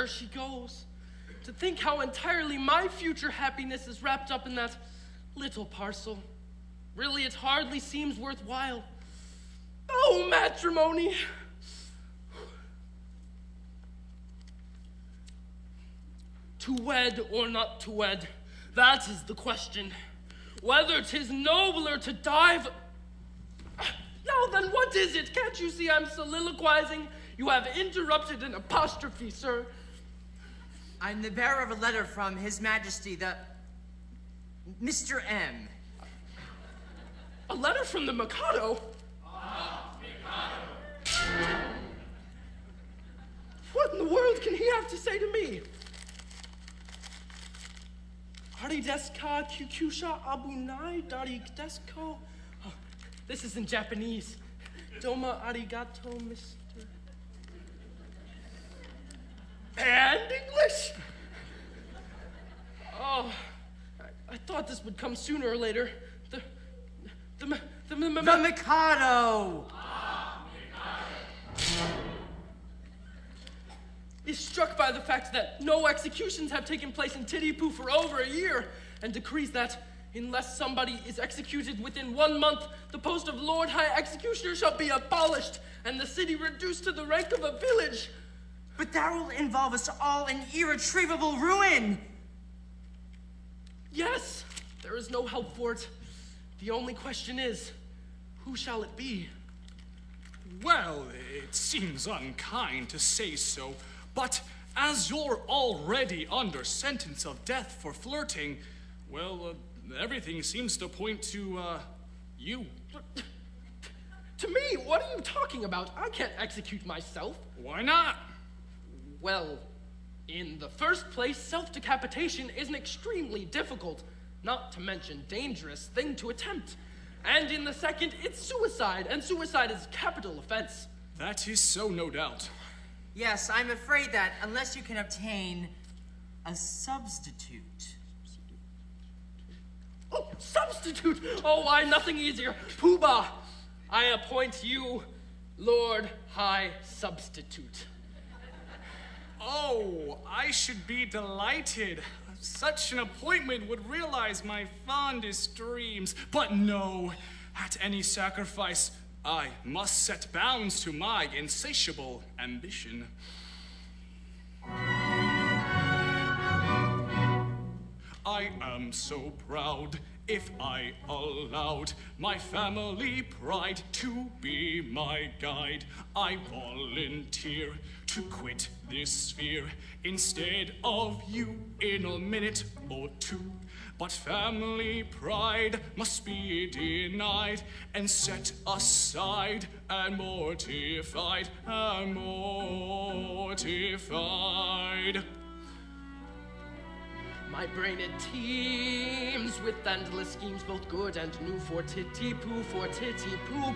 there she goes. To think how entirely my future happiness is wrapped up in that little parcel. Really, it hardly seems worthwhile. Oh, matrimony! To wed or not to wed, that is the question. Whether 'tis nobler to dive... Now then, what is it? Can't you see I'm soliloquizing? You have interrupted an apostrophe, sir. I'm the bearer of a letter from His Majesty, the... Mr. M. A letter from the Mikado? Mikado. What in the world can he have to say to me? Arideska Kyukusha Abunai Dari Desko. Oh, this is in Japanese. Doma arigato, Mr. And English? Oh, I thought this would come sooner or later. The Mikado! Is struck by the fact that no executions have taken place in Titipu for over a year, and decrees that unless somebody is executed within 1 month, the post of Lord High Executioner shall be abolished, and the city reduced to the rank of a village. But that will involve us all in irretrievable ruin. Yes, there is no help for it. The only question is, who shall it be? Well, it seems unkind to say so, but as you're already under sentence of death for flirting, well, everything seems to point to, you. To me? What are you talking about? I can't execute myself. Why not? Well, in the first place, self-decapitation is an extremely difficult, not to mention dangerous, thing to attempt. And in the second, it's suicide, and suicide is a capital offense. That is so, no doubt. Yes, I'm afraid that unless you can obtain a substitute. Oh, substitute! Oh, why, nothing easier. Poobah, I appoint you Lord High Substitute. Oh, I should be delighted. Such an appointment would realize my fondest dreams. But no, at any sacrifice, I must set bounds to my insatiable ambition. I am so proud if I allowed my family pride to be my guide. I volunteer to quit this sphere instead of you in a minute or two. But family pride must be denied and set aside and mortified and mortified. My brain, it teems with endless schemes, both good and new for Titipu,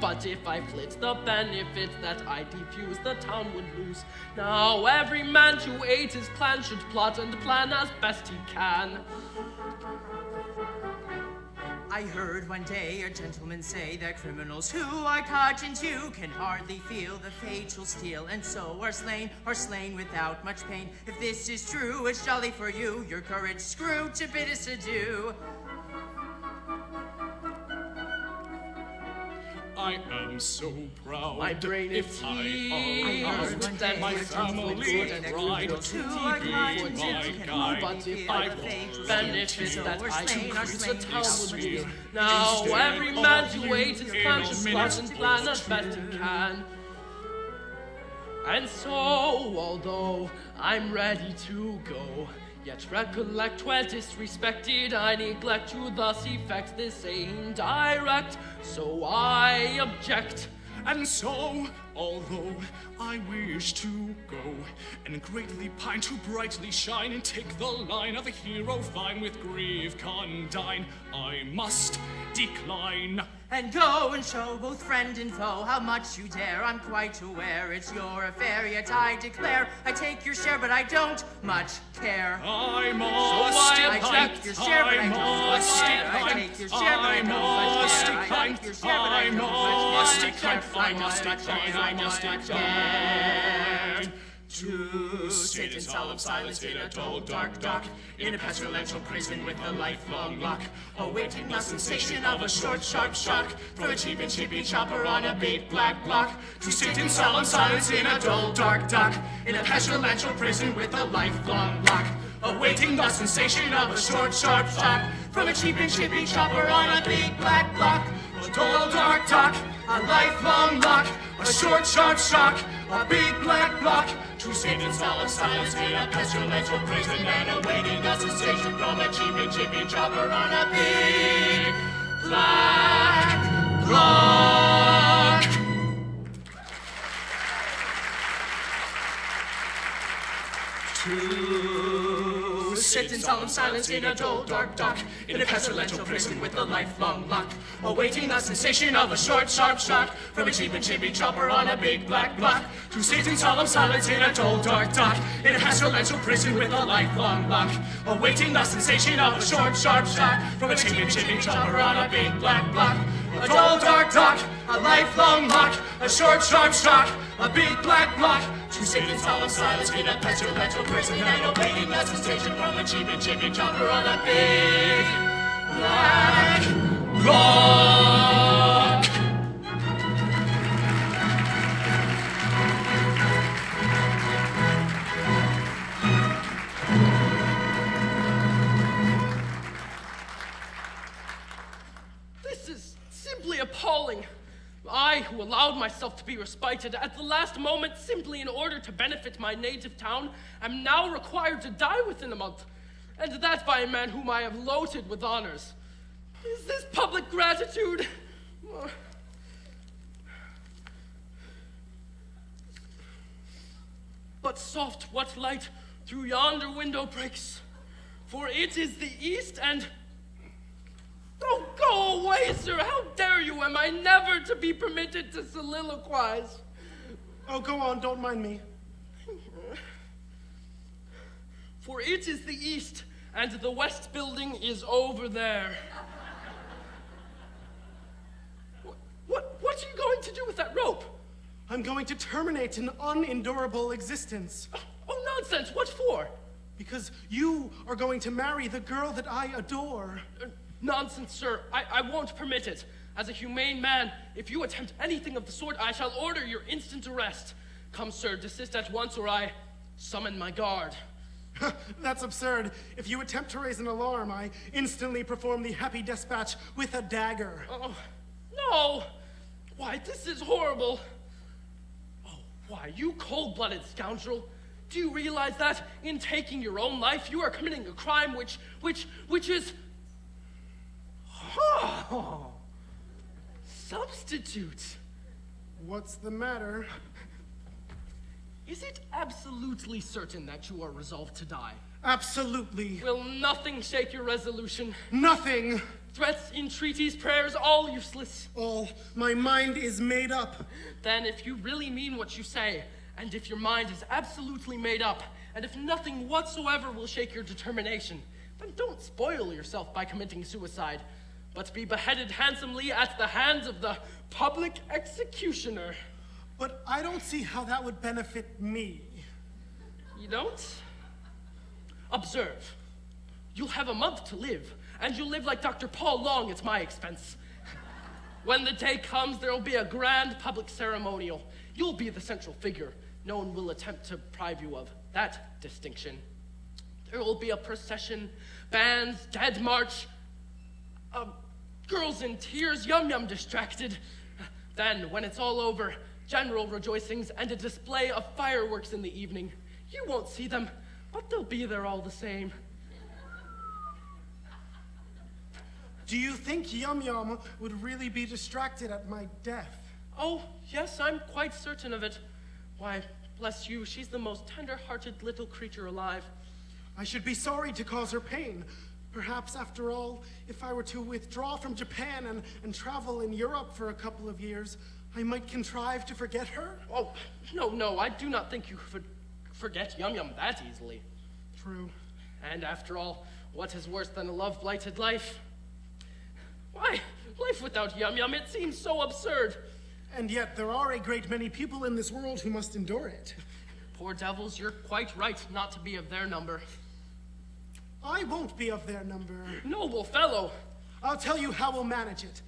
But if I flit the benefits that I diffuse, the town would lose. Now every man to aid his clan should plot and plan as best he can. I heard one day a gentleman say that criminals who are caught in two can hardly feel the fatal steel, and so are slain without much pain. If this is true, it's jolly for you, your courage screw to bid us adieu. I am so proud. My brain if I teems allowed with my endless family good and pride good to for be Titipu, my But guide. if I I benefits that I decrease, the town would lose. sphere Now instead every man of to you aid his in clan a should minute plot and plan or as best two. he can. And so, although I'm ready to go, yet recollect where disrespected I neglect to thus effect this aim direct. So I object. And so, although I wish to go and greatly pine to brightly shine and take the line of a hero fine with grief condign, I must decline. And go and show both friend and foe how much you dare. I'm quite aware it's your affair, yet I declare I take your share, but I don't much care. I must I decline. take your share, but I don't much care. I decline. take your share, but I don't much care. I take your share, but I don't much care. I must decline. To sit in solemn silence in a dull, dark dock, in a pestilential prison with a lifelong lock, awaiting the sensation of a short, sharp shock from a cheap and chippy chopper on a big black block. To sit in solemn silence in a dull, dark dock, in a pestilential prison with a lifelong lock, awaiting the sensation of a short, sharp shock from a cheap and chippy chopper on a big black block. A dull, dark dock, a lifelong lock, a short, sharp shock, a big black block. To sit in solemn silence in a pestilential prison and awaiting the sensation from a cheap and chippy chopper on a big black block. To sit in solemn silence in a dull, dark dock, in a pestilential prison with a lifelong lock, awaiting the sensation of a short, sharp shock from a cheap and chippy chopper on a big black block. To sit in solemn silence in a dull, dark dock, in a pestilential prison with a lifelong lock, awaiting the sensation of a short, sharp shock from a cheap and chippy chopper on a big black block. A dull, dark dock, a lifelong lock, a short, sharp shock, a big black block. To sit in solemn silence in a pestilential prison and awaiting the sensation from a cheap and chippy chopper on a big black block. This is simply appalling. I, who allowed myself to be respited at the last moment simply in order to benefit my native town, am now required to die within a month, and that by a man whom I have loaded with honors. Is this public gratitude? But soft what light through yonder window breaks, for it is the east and... Oh, go away, sir! How dare you? Am I never to be permitted to soliloquize? Oh, go on, don't mind me. For it is the east, and the west building is over there. What are you going to do with that rope? I'm going to terminate an unendurable existence. Oh, nonsense! What for? Because you are going to marry the girl that I adore. Nonsense, sir. I won't permit it. As a humane man, if you attempt anything of the sort, I shall order your instant arrest. Come, sir, desist at once, or I summon my guard. That's absurd. If you attempt to raise an alarm, I instantly perform the happy dispatch with a dagger. Oh, no! Why, this is horrible. Oh, why, you cold-blooded scoundrel. Do you realize that in taking your own life, you are committing a crime which is... Oh, substitute. What's the matter? Is it absolutely certain that you are resolved to die? Absolutely. Will nothing shake your resolution? Nothing. Threats, entreaties, prayers, all useless. All. My mind is made up. Then if you really mean what you say, and if your mind is absolutely made up, and if nothing whatsoever will shake your determination, then don't spoil yourself by committing suicide, but be beheaded handsomely at the hands of the public executioner. But I don't see how that would benefit me. You don't? Observe. You'll have a month to live, and you'll live like Dr. Paul Long at my expense. When the day comes, there'll be a grand public ceremonial. You'll be the central figure. No one will attempt to deprive you of that distinction. There will be a procession, bands, dead march, girls in tears, yum-yum distracted. Then, when it's all over, general rejoicings and a display of fireworks in the evening. You won't see them, but they'll be there all the same. Do you think Yum Yum would really be distracted at my death? Oh, yes, I'm quite certain of it. Why, bless you, she's the most tender-hearted little creature alive. I should be sorry to cause her pain. Perhaps, after all, if I were to withdraw from Japan and travel in Europe for a couple of years, I might contrive to forget her? Oh, no, I do not think you could forget Yum Yum that easily. True. And after all, what is worse than a love-blighted life? Why, life without Yum Yum, it seems so absurd. And yet there are a great many people in this world who must endure it. Poor devils, you're quite right not to be of their number. I won't be of their number. Noble fellow! I'll tell you how we'll manage it.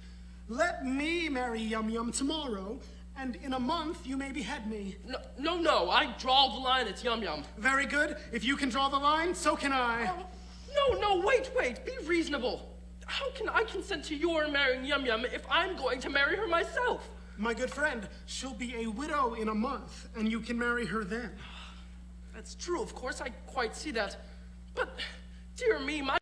Let me marry Yum Yum tomorrow, and in a month you may behead me. No, I draw the line at Yum Yum. Very good. If you can draw the line, so can I. No, wait, be reasonable. How can I consent to your marrying Yum Yum if I'm going to marry her myself? My good friend, she'll be a widow in a month, and you can marry her then. That's true, of course, I quite see that. But, dear me, my